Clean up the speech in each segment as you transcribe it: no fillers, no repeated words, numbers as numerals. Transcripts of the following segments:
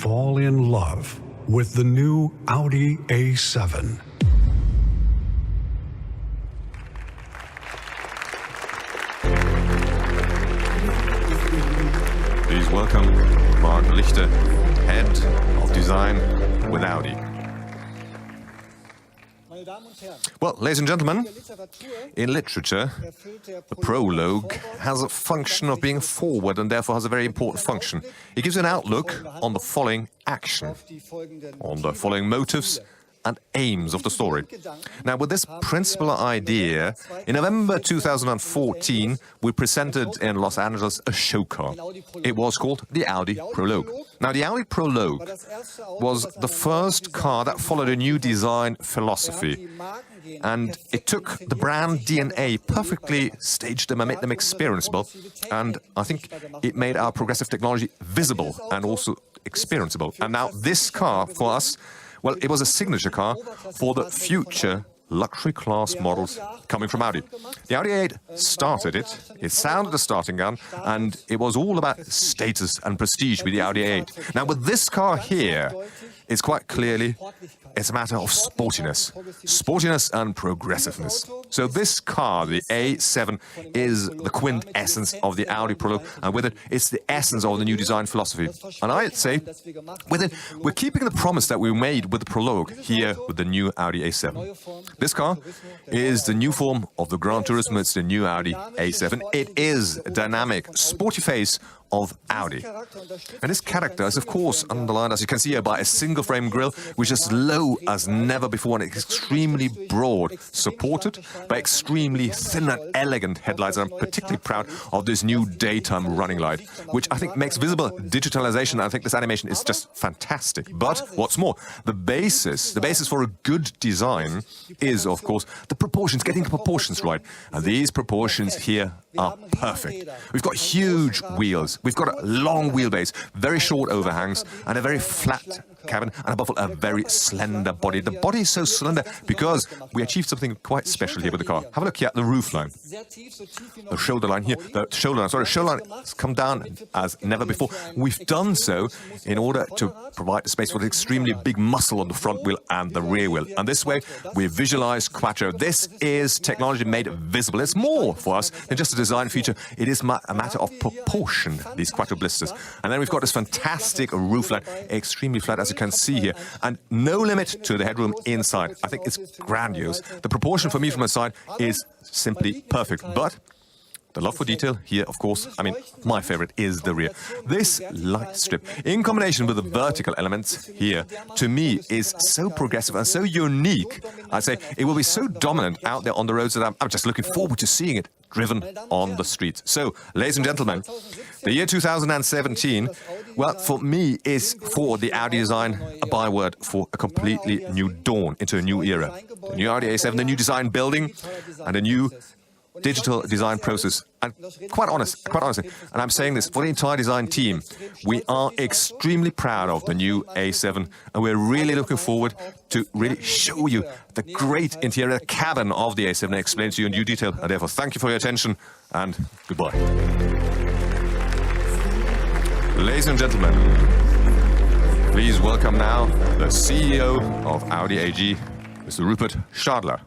fall in love with the new Audi A7. Please welcome Mark Lichter, Head of Design with Audi. Well, ladies and gentlemen, in literature, the prologue has a function of being forward and therefore has a very important function. It gives an outlook on the following action, on the following motives and aims of the story. Now, with this principal idea, in November 2014, we presented in Los Angeles a show car. It was called the Audi Prologue. Now, the Audi Prologue was the first car that followed a new design philosophy. And it took the brand DNA, perfectly staged them and made them experienceable. And I think it made our progressive technology visible and also experienceable. And now this car, for us, well, it was a signature car for the future luxury class models coming from Audi. The Audi A8 started it, it sounded a starting gun, and it was all about status and prestige with the Audi A8. Now with this car here, it's quite clearly, it's a matter of sportiness. Sportiness and progressiveness. So this car, the A7, is the quintessence of the Audi Prologue, and with it, it's the essence of the new design philosophy. And I'd say, with it, we're keeping the promise that we made with the Prologue here with the new Audi A7. This car is the new form of the Gran Turismo, it's the new Audi A7. It is a dynamic, sporty face of Audi. And this character is of course underlined, as you can see here, by a single frame grille which is low as never before and extremely broad, supported by extremely thin and elegant headlights. And I'm particularly proud of this new daytime running light, which I think makes visible digitalization. I think this animation is just fantastic. But what's more, the basis for a good design is of course the proportions, getting the proportions right. And these proportions here are perfect. We've got huge wheels, we've got a long wheelbase, very short overhangs, and a very flat cabin, and above all, a very slender body. The body is so slender because we achieved something quite special here with the car. Have a look here at the roofline. The shoulder line here, shoulder line has come down as never before. We've done so in order to provide a space for the extremely big muscle on the front wheel and the rear wheel. And this way, we visualize quattro. This is technology made visible. It's more for us than just a design feature. It is a matter of proportion, these quattro blisters. And then we've got this fantastic roofline, extremely flat, as you can see here, and no limit to the headroom inside. I think it's grandiose. The proportion for me from the side is simply perfect. But the love for detail here, of course, I mean, my favorite is the rear. This light strip, in combination with the vertical elements here, to me is so progressive and so unique. I say it will be so dominant out there on the roads that I'm just looking forward to seeing it driven on the streets. So, ladies and gentlemen, the year 2017, well, for me, is for the Audi design a byword for a completely new dawn into a new era. The new Audi A7, the new design building, and a new digital design process. And quite honestly, and I'm saying this for the entire design team, we are extremely proud of the new A7, and we're really looking forward to really show you the great interior cabin of the A7 and explain to you in due detail. And therefore, thank you for your attention, and goodbye. Ladies and gentlemen, please welcome now the CEO of Audi AG, Mr. Rupert Stadler.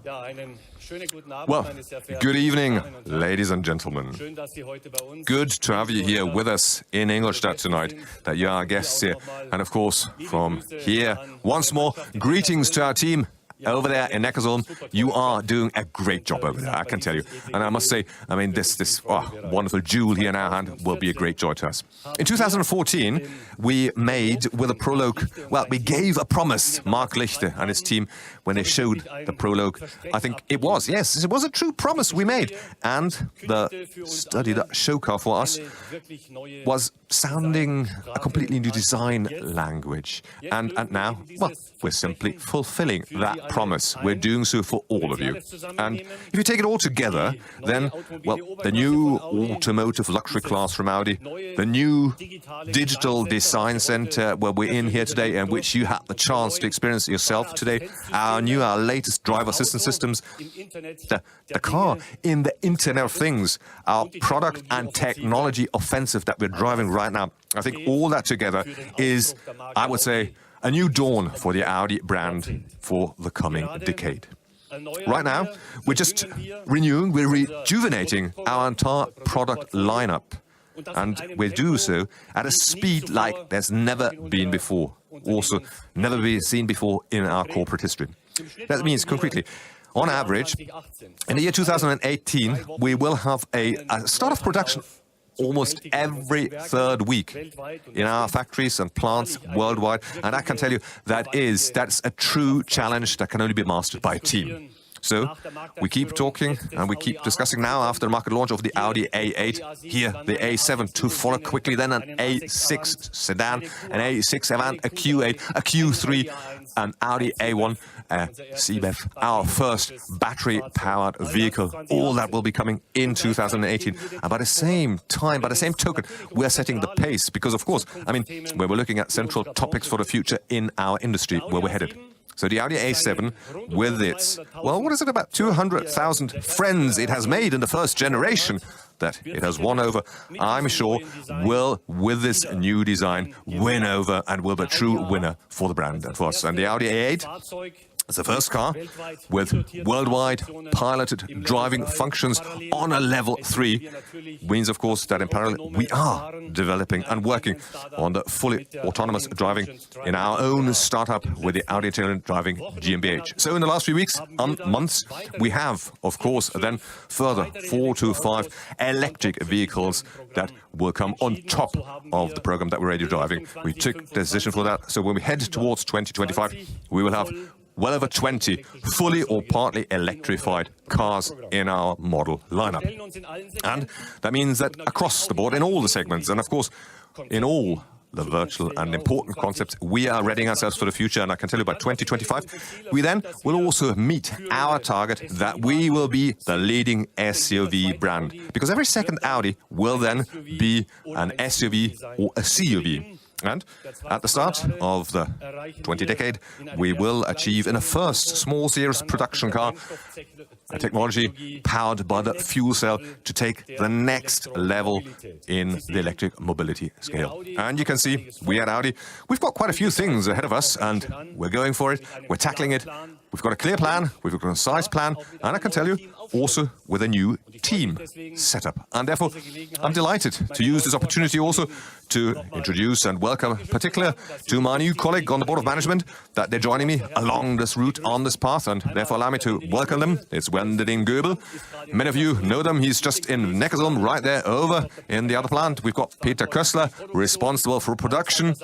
Well, good evening, ladies and gentlemen. Good to have you here with us in Ingolstadt tonight, that you are our guests here. And of course, from here, once more, greetings to our team over there in Neckarsulm. You are doing a great job over there, I can tell you. And I must say, I mean, this wonderful jewel here in our hand will be a great joy to us. In 2014, we made with a Prologue, well, we gave a promise, Mark Lichter and his team, when they showed the Prologue. I think it was a true promise we made. And the study, the show car for us, was sounding a completely new design language. And now, well, we're simply fulfilling that promise. We're doing so for all of you. And if you take it all together, then, well, the new automotive luxury class from Audi, the new digital design center where we're in here today and which you had the chance to experience yourself today, our latest driver assistance systems, the car in the Internet of Things, our product and technology offensive that we're driving right now. I think all that together is, I would say, a new dawn for the Audi brand for the coming decade. Right now, we're just renewing, we're rejuvenating our entire product lineup. And we do so at a speed like there's never been before. Also, never been seen before in our corporate history. That means, concretely, on average, in the year 2018, we will have a start of production almost every third week in our factories and plants worldwide. And I can tell you that's a true challenge that can only be mastered by a team. So we keep talking and we keep discussing now after the market launch of the Audi A8, here the A7 to follow quickly, then an A6 sedan, an A6 Avant, a Q8, a Q3, an Audi A1, CBEV, our first battery-powered vehicle. All that will be coming in 2018. And by the same time, by the same token, we're setting the pace because, of course, I mean, we're looking at central topics for the future in our industry, where we're headed. So the Audi A7, with its, well, what is it, about 200,000 friends it has made in the first generation that it has won over, I'm sure will, with this new design, win over and will be a true winner for the brand and for us. And the Audi A8, it's the first car with worldwide piloted driving functions on a level 3. Means, of course, that in parallel we are developing and working on the fully autonomous driving in our own startup with the Audi Intelligent Driving GmbH. So in the last few weeks and months, we have, of course, then further 4 to 5 electric vehicles that will come on top of the program that we're already driving. We took the decision for that. So when we head towards 2025, we will have well over 20 fully or partly electrified cars in our model lineup. And that means that across the board, in all the segments, and of course, in all the virtual and important concepts, we are readying ourselves for the future. And I can tell you by 2025, we then will also meet our target that we will be the leading SUV brand. Because every second Audi will then be an SUV or a CUV. And at the start of the 20th decade, we will achieve in a first small series production car a technology powered by the fuel cell to take the next level in the electric mobility scale. And you can see, we at Audi, we've got quite a few things ahead of us and we're going for it, we're tackling it. We've got a clear plan, we've got a concise plan, and I can tell you, also with a new team setup. And therefore, I'm delighted to use this opportunity also to introduce and welcome, particularly to my new colleague on the board of management, that they're joining me along this route, on this path, and therefore allow me to welcome them. It's Wendelin Goebel. Many of you know them. He's just in Neckarsulm, right there over in the other plant. We've got Peter Kössler, responsible for production.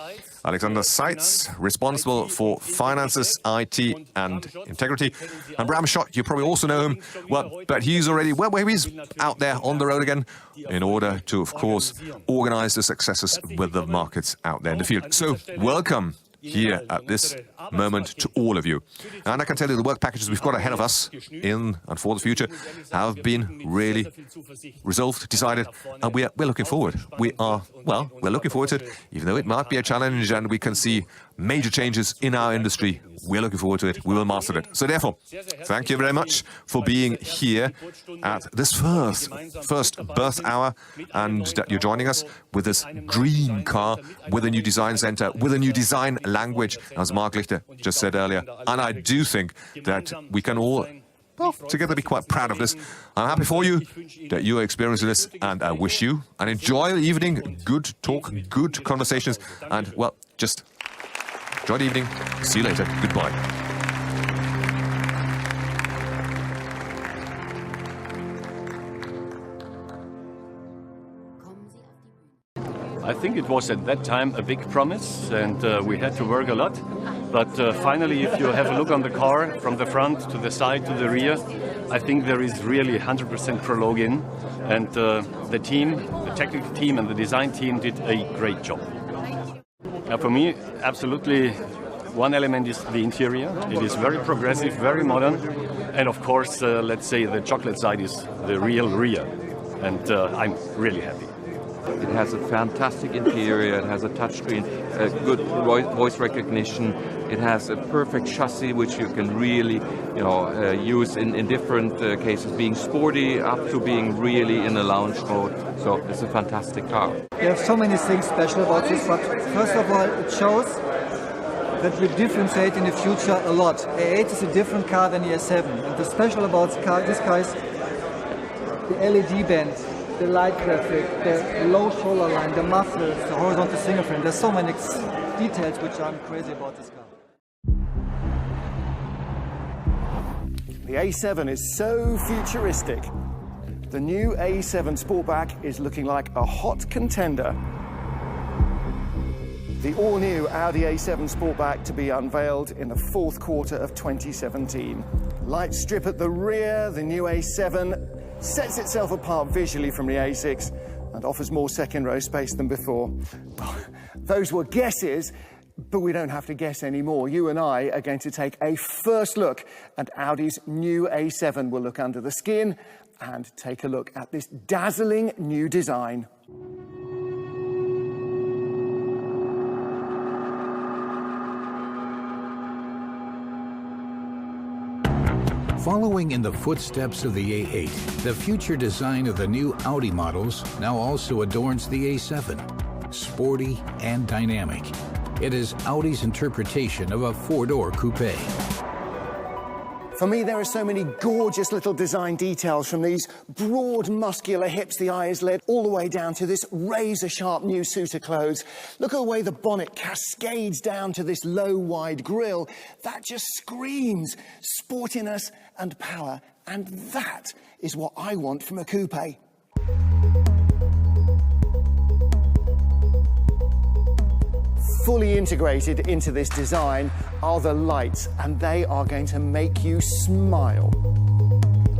Alexander Seitz, responsible for finances, IT and integrity. And Bram Schott, you probably also know him, well, but he's already, well, he's out there on the road again in order to, of course, organize the successes with the markets out there in the field. So, welcome here at this moment to all of you. And I can tell you the work packages we've got ahead of us in and for the future have been really resolved, decided, and we're looking forward. We're looking forward to it, even though it might be a challenge and we can see major changes in our industry. We're looking forward to it. We will master it. So therefore, thank you very much for being here at this first birth hour, and that you're joining us with this dream car, with a new design center, with a new design language, as Mark Lichter just said earlier. And I do think that we can all, well, together be quite proud of this. I'm happy for you that you are experiencing this, and I wish you an enjoyable evening, good talk, good conversations, and, well, just enjoy the evening. See you later. Goodbye. I think it was at that time a big promise, and we had to work a lot. But finally, if you have a look on the car from the front to the side to the rear, I think there is really 100% prologue in. And the team, the technical team and the design team did a great job. For me, absolutely One element is the interior. It is very progressive, very modern. And of course, let's say the chocolate side is the real rear. And I'm really happy. It has a fantastic interior, it has a touchscreen, good voice recognition, it has a perfect chassis which you can really use in different cases, being sporty up to being really in a lounge mode. So it's a fantastic car. There are so many things special about this, but first of all it shows that we differentiate in the future a lot. A8 is a different car than the A7, and the special about this car is the LED band, the light graphic, the low shoulder line, the mufflers, the horizontal single frame. There's so many details which I'm crazy about this car. The A7 is so futuristic. The new A7 Sportback is looking like a hot contender. The all-new Audi A7 Sportback to be unveiled in the fourth quarter of 2017. Light strip at the rear, the new A7 sets itself apart visually from the A6 and offers more second-row space than before. Those were guesses, but we don't have to guess anymore. You and I are going to take a first look at Audi's new A7. We'll look under the skin and take a look at this dazzling new design. Following in the footsteps of the A8, the future design of the new Audi models now also adorns the A7. Sporty and dynamic, it is Audi's interpretation of a four-door coupe. For me, there are so many gorgeous little design details, from these broad, muscular hips the eye is led all the way down to this razor-sharp new suit of clothes. Look at the way the bonnet cascades down to this low, wide grille. That just screams sportiness and power, and that is what I want from a coupe. Fully integrated into this design are the lights, and they are going to make you smile.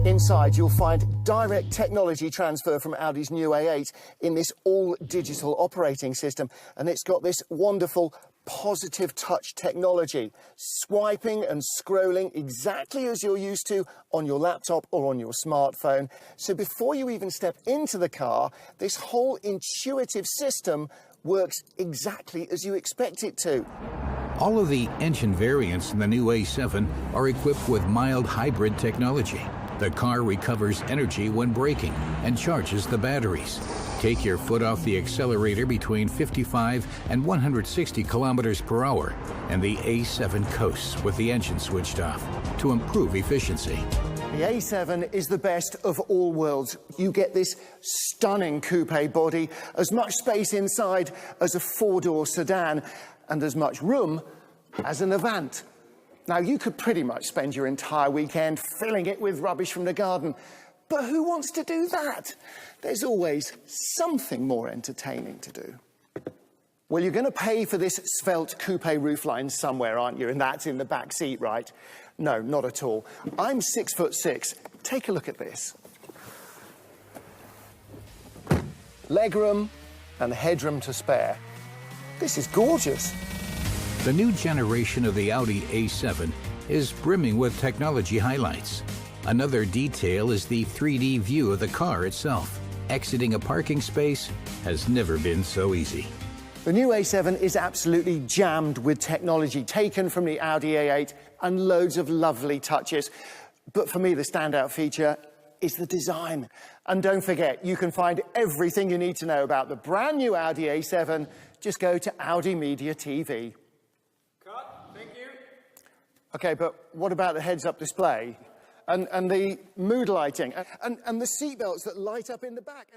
Inside, you'll find direct technology transfer from Audi's new A8 in this all-digital operating system, and it's got this wonderful positive touch technology, swiping and scrolling exactly as you're used to on your laptop or on your smartphone. So before you even step into the car, this whole intuitive system works exactly as you expect it to. All of the engine variants in the new A7 are equipped with mild hybrid technology. The car recovers energy when braking and charges the batteries. Take your foot off the accelerator between 55 and 160 kilometers per hour, and the A7 coasts with the engine switched off to improve efficiency. The A7 is the best of all worlds. You get this stunning coupe body, as much space inside as a four-door sedan, and as much room as an Avant. Now, you could pretty much spend your entire weekend filling it with rubbish from the garden, but who wants to do that? There's always something more entertaining to do. Well, you're going to pay for this svelte coupe roofline somewhere, aren't you? And that's in the back seat, right? No, not at all. I'm 6'6". Take a look at this. Legroom and headroom to spare. This is gorgeous. The new generation of the Audi A7 is brimming with technology highlights. Another detail is the 3D view of the car itself. Exiting a parking space has never been so easy. The new A7 is absolutely jammed with technology taken from the Audi A8 and loads of lovely touches. But for me, the standout feature is the design. And don't forget, you can find everything you need to know about the brand new Audi A7. Just go to Audi Media TV. Cut. Thank you. Okay, but what about the heads-up display? And the mood lighting? And the seatbelts that light up in the back?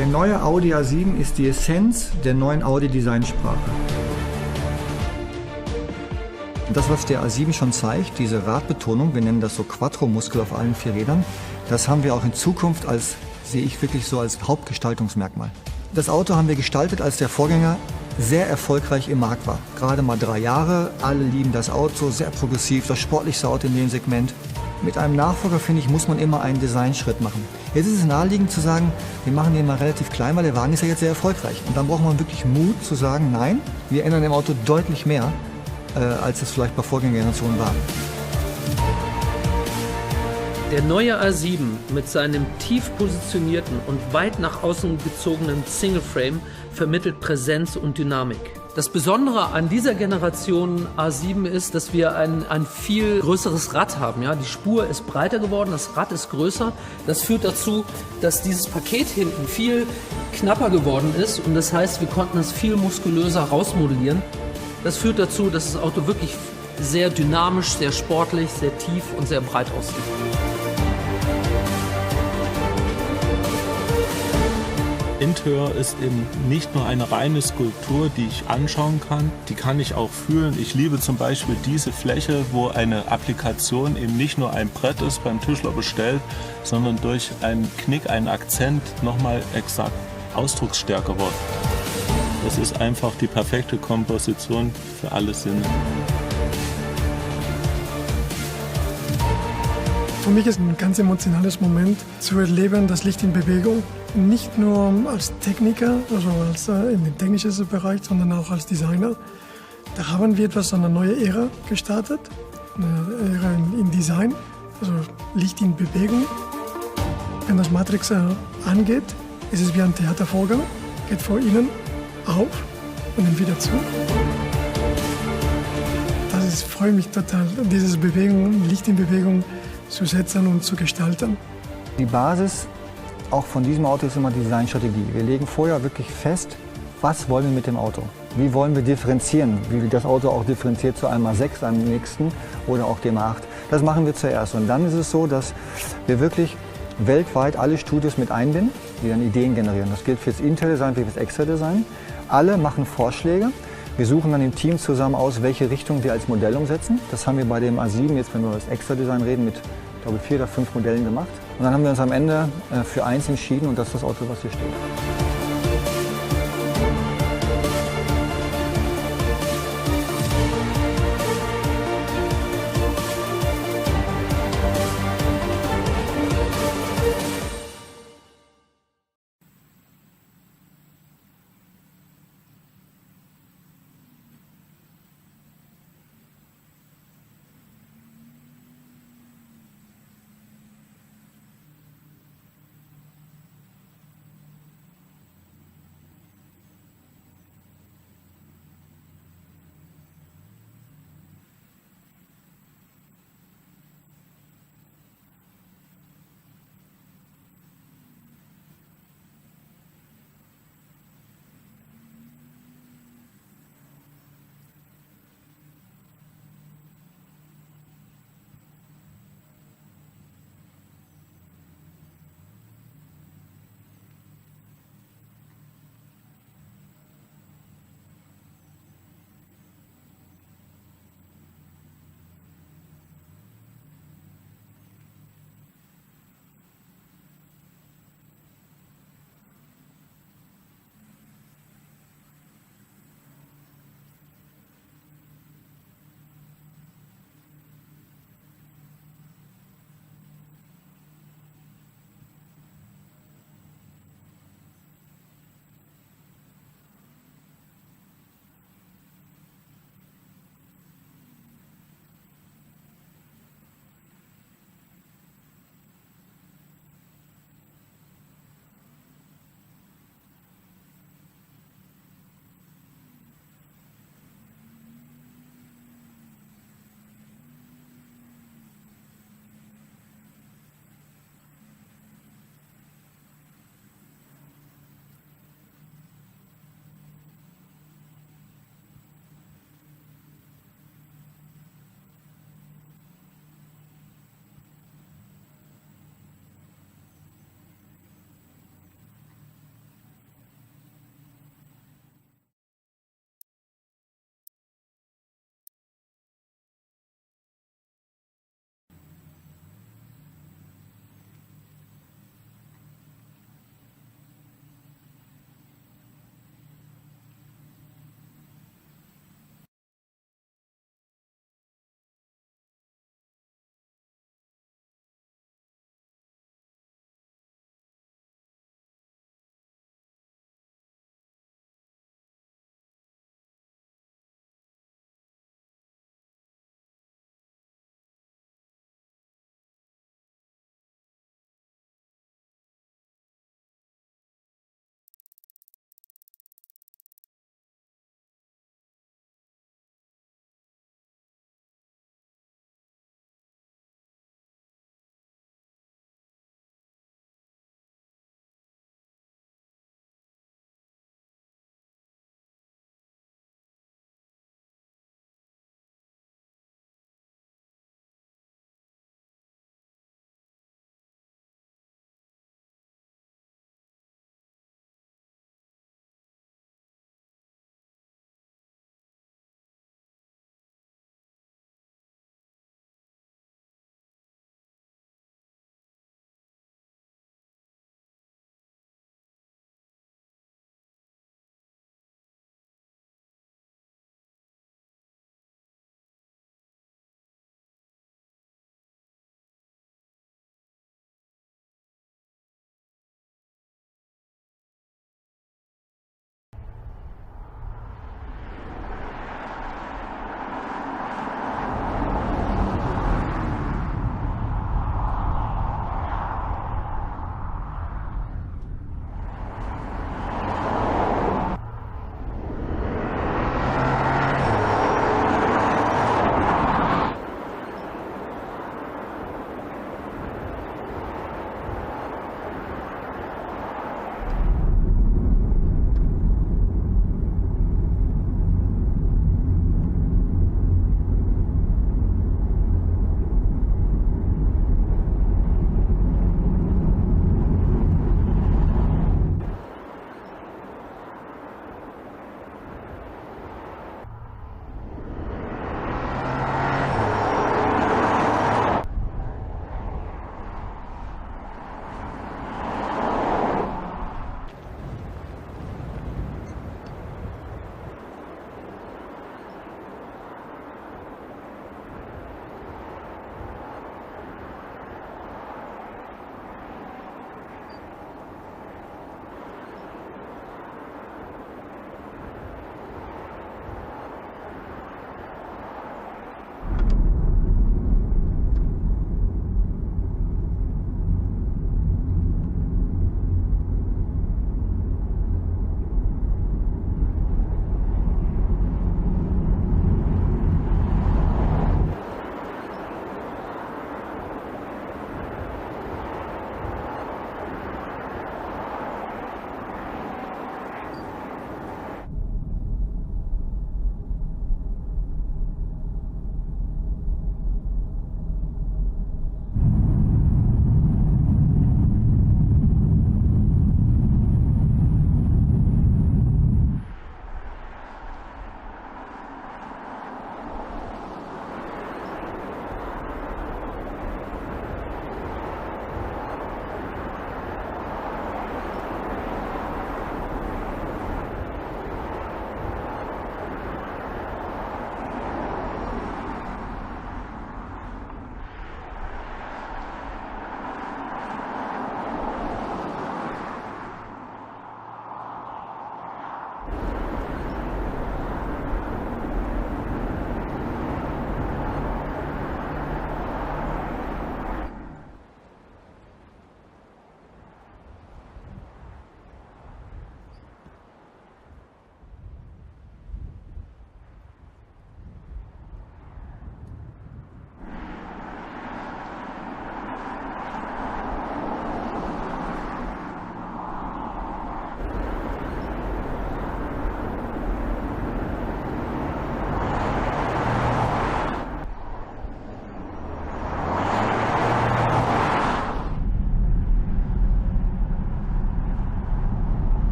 Der neue Audi A7 ist die Essenz der neuen Audi-Designsprache. Das, was der A7 schon zeigt, diese Radbetonung, wir nennen das so Quattro-Muskel auf allen 4 Rädern, das haben wir auch in Zukunft sehe ich wirklich so als Hauptgestaltungsmerkmal. Das Auto haben wir gestaltet, als der Vorgänger sehr erfolgreich im Markt war. Gerade mal 3 Jahre, alle lieben das Auto, sehr progressiv, das sportlichste Auto in dem Segment. Mit einem Nachfolger, finde ich, muss man immer einen Designschritt machen. Jetzt ist es naheliegend zu sagen, wir machen den mal relativ klein, weil der Wagen ist ja jetzt sehr erfolgreich. Und dann braucht man wirklich Mut zu sagen, nein, wir ändern im Auto deutlich mehr, als es vielleicht bei Vorgängergenerationen war. Der neue A7 mit seinem tief positionierten und weit nach außen gezogenen Single Frame vermittelt Präsenz und Dynamik. Das Besondere an dieser Generation A7 ist, dass wir ein viel größeres Rad haben. Ja? Die Spur ist breiter geworden, das Rad ist größer. Das führt dazu, dass dieses Paket hinten viel knapper geworden ist und das heißt, wir konnten es viel muskulöser rausmodellieren. Das führt dazu, dass das Auto wirklich sehr dynamisch, sehr sportlich, sehr tief und sehr breit aussieht. Interieur ist eben nicht nur eine reine Skulptur, die ich anschauen kann, die kann ich auch fühlen. Ich liebe zum Beispiel diese Fläche, wo eine Applikation eben nicht nur ein Brett ist, beim Tischler bestellt, sondern durch einen Knick, einen Akzent nochmal exakt ausdrucksstärker wird. Das ist einfach die perfekte Komposition für alle Sinne. Für mich ist ein ganz emotionales Moment zu erleben, das Licht in Bewegung. Nicht nur als Techniker, also in dem technischen Bereich, sondern auch als Designer. Da haben wir etwas, eine neue Ära gestartet, eine Ära im Design, also Licht in Bewegung. Wenn das Matrix angeht, ist es wie ein Theatervorgang, geht vor Ihnen auf und dann wieder zu. Das freut mich total, diese Bewegung, Licht in Bewegung zu setzen und zu gestalten. Die Basis auch von diesem Auto ist immer die Designstrategie. Wir legen vorher wirklich fest, was wollen wir mit dem Auto? Wie wollen wir differenzieren? Wie das Auto auch differenziert zu einem A6 am nächsten oder auch dem A8. Das machen wir zuerst. Und dann ist es so, dass wir wirklich weltweit alle Studios mit einbinden, die dann Ideen generieren. Das gilt für das Interior-Design wie für das Exterior-Design. Alle machen Vorschläge. Wir suchen dann im Team zusammen aus, welche Richtung wir als Modell umsetzen. Das haben wir bei dem A7, jetzt wenn wir über das Exterior-Design reden, mit ich glaube 4 oder 5 Modellen gemacht. Und dann haben wir uns am Ende für eins entschieden und das ist das Auto, was hier steht.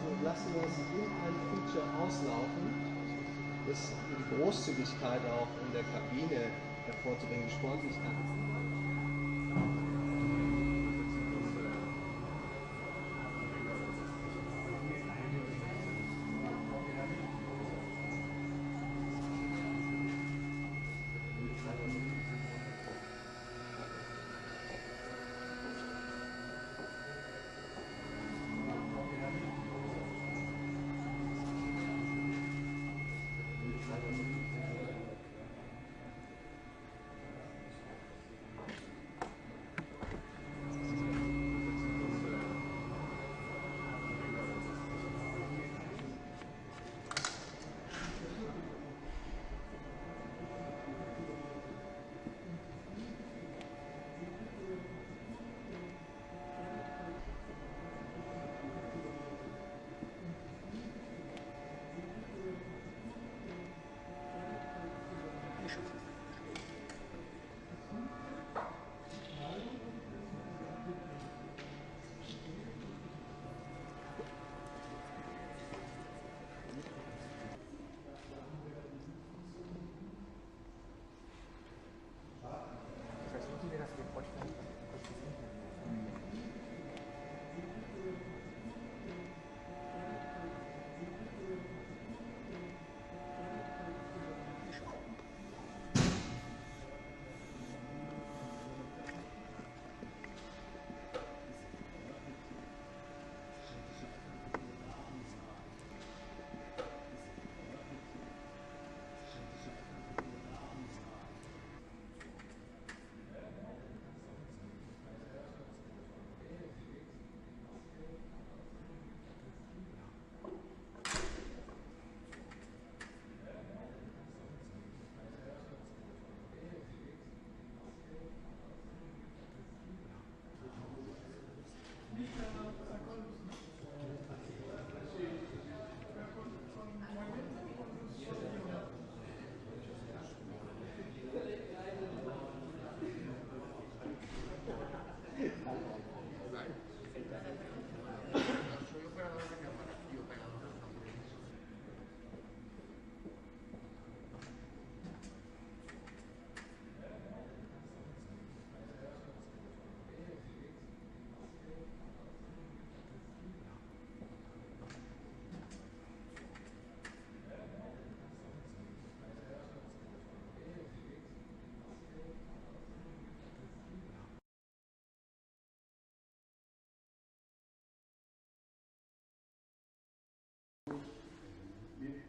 und lassen das in ein Feature auslaufen. Das ist die Großzügigkeit auch in der Kabine hervorzubringen, die Sportlichkeit.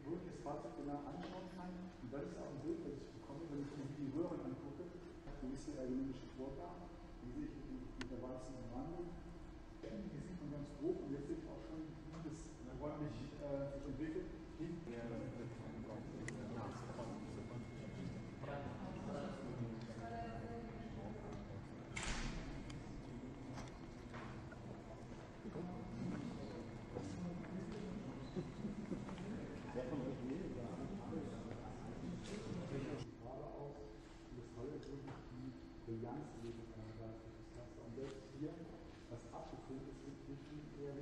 Wo ich das Fahrzeug genau anschauen kann. Und das ist auch ein Bild, das ich bekomme, wenn ich mir die Röhren angucke. Gewisse ergonomische Vorgaben, die sehe ich mit der weißen Umrandung. Die sieht man ganz grob und jetzt sehe ich auch schon, wie das räumlich sich entwickelt. Und selbst hier, was abgefüllt ist, wird nicht eher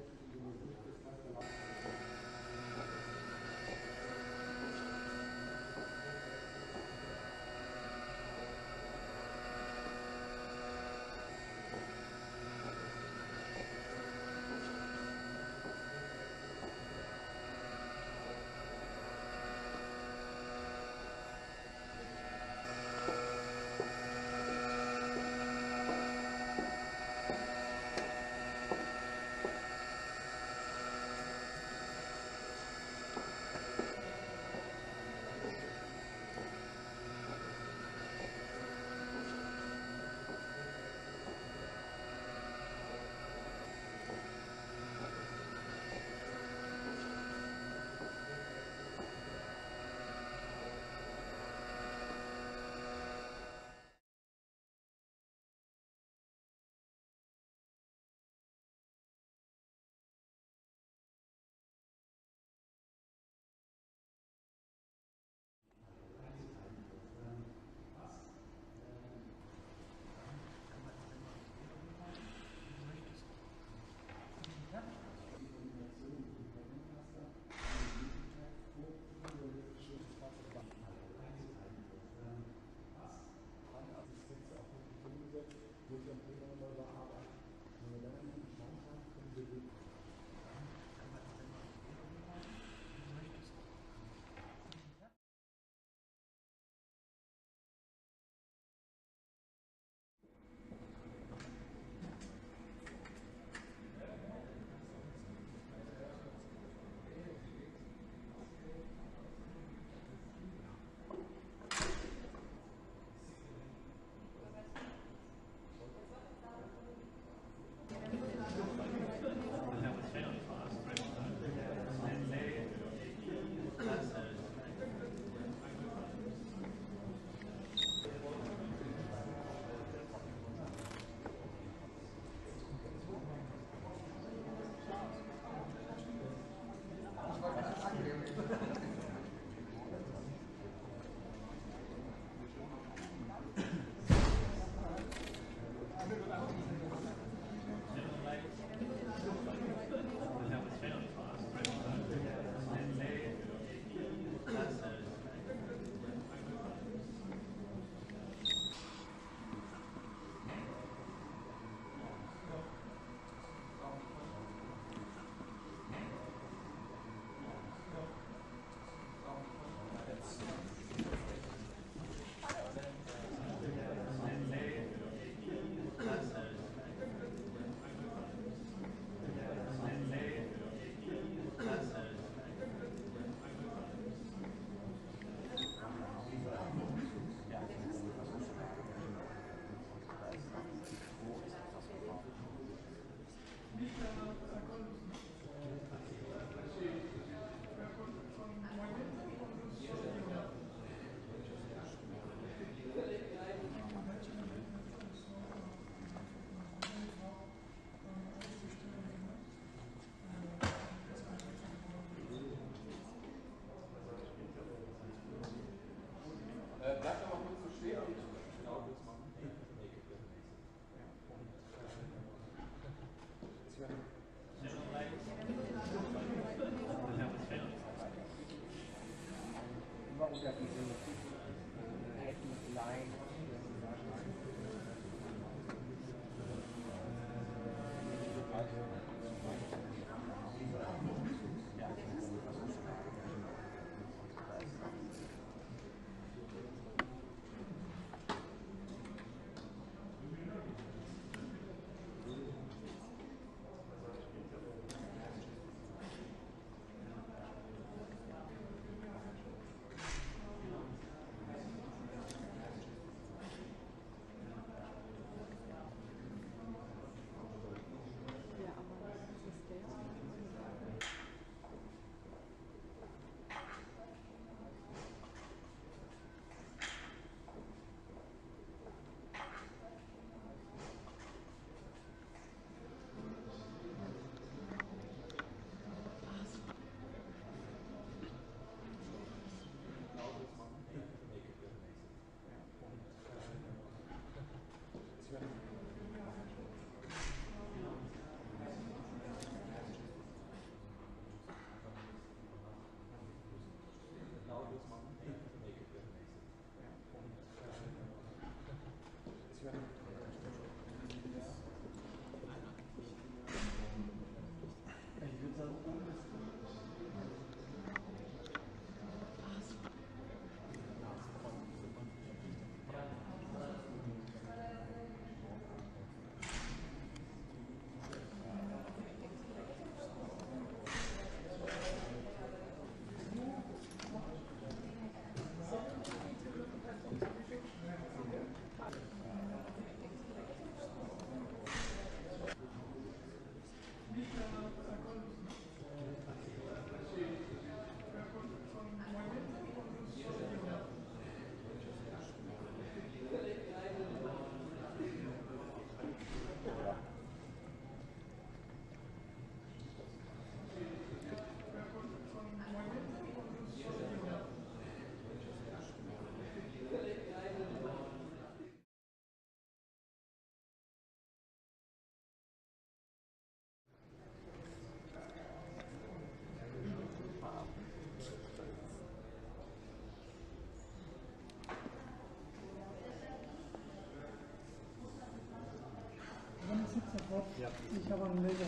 Ich habe einen Laser.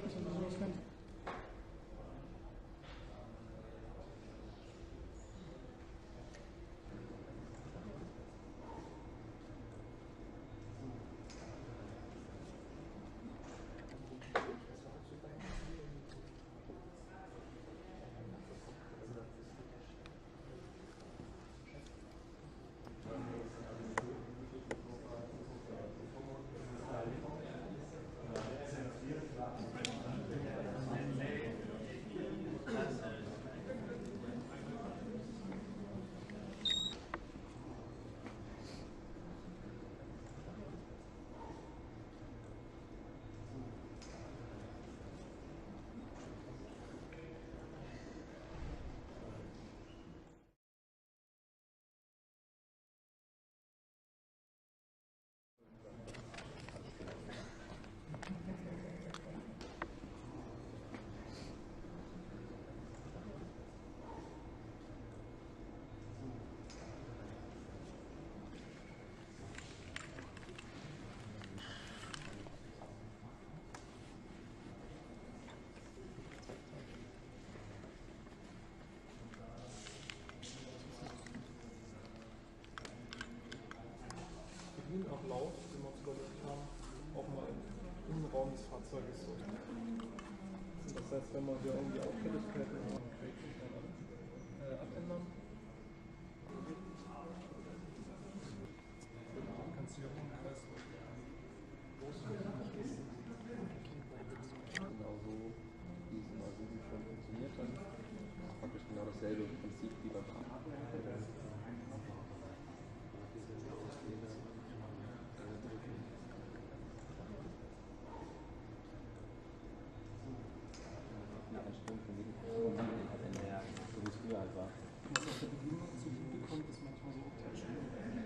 Ich habe sowas kennt. Auch laut, den wir uns überlegt haben, auch mal im Innenraum des Fahrzeuges so. Das heißt, wenn wir hier irgendwie Auffälligkeiten haben, abändern. Kannst du hier auch im Kreis genau so, wie es in Audi schon funktioniert hat. Das ist praktisch genau dasselbe Prinzip wie beim A8. Die Einstellung von jedem hat eine, so wie es früher halt war. Was auf der Bedienung zu liegen bekommt, ist manchmal so Touch.